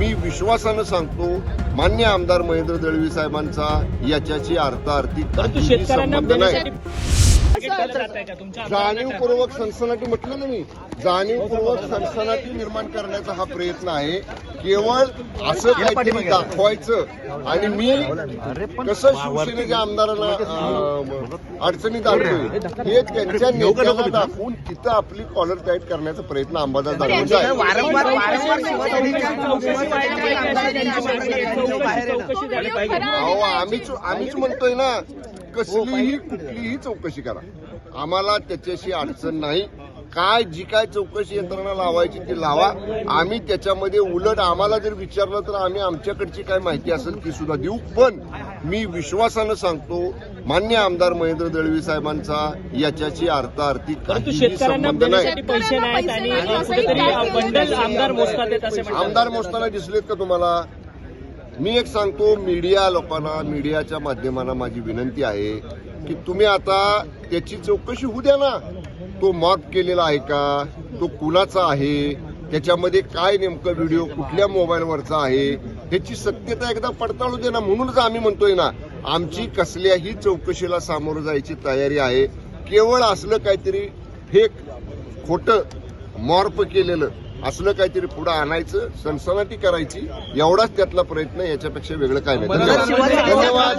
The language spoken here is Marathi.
मी विश्वासानं सांगतो मान्य आमदार महेंद्र दळवी साहेबांचा याच्याशी अर्थार्थी काहीही संबंध नाही. जाणीवपूर्वक सनसनाटी म्हटलं ना मी, जाणीवपूर्वक सनसनाटी निर्माण करण्याचा हा प्रयत्न आहे. केवळ असं काहीतरी दाखवायचं आणि मी कसं शिवसेनेच्या आमदारांना अडचणीत आणतोय हे त्यांच्या नेत्याला दाखवून तिथं आपली कॉलर टाईट करण्याचा प्रयत्न अंबादास दानवेंचा आहे. अहो आम्हीच म्हणतोय ना, कसलीही कुठलीही चौकशी करा, आम्हाला त्याच्याशी अडचण नाही. काय जी काय चौकशी यंत्रणा लावायची ती लावा. आम्ही त्याच्यामध्ये उलट आम्हाला जर विचारलं तर आम्ही आमच्याकडची काय माहिती असेल ती सुद्धा देऊ. पण मी विश्वासानं सांगतो मान्य आमदार महेंद्र दळवी साहेबांचा याच्याशी अर्थार्थी काहीही संबंध नाही. आमदार मोजताना दिसलेत का तुम्हाला? मी एक सांगतो मीडिया लोकांना, मीडियाच्या माध्यमांना माझी विनंती आहे की तुम्ही आता त्याची चौकशी होऊ द्या ना. तो मॉर्फ केलेला आहे का, तो कुणाचा आहे, त्याच्यामध्ये काय नेमकं व्हिडिओ कुठल्या मोबाईलवरचा आहे ह्याची सत्यता एकदा पडताळू दे ना. म्हणूनच आम्ही म्हणतोय ना, आमची कसल्याही चौकशीला सामोरं जायची तयारी आहे. केवळ असलं काहीतरी फेक खोटं मॉर्फ केलेलं असलं काहीतरी पुढं आणायचं, सनसनाटी करायची, एवढाच त्यातला प्रयत्न, याच्यापेक्षा वेगळं काय नाही. धन्यवाद.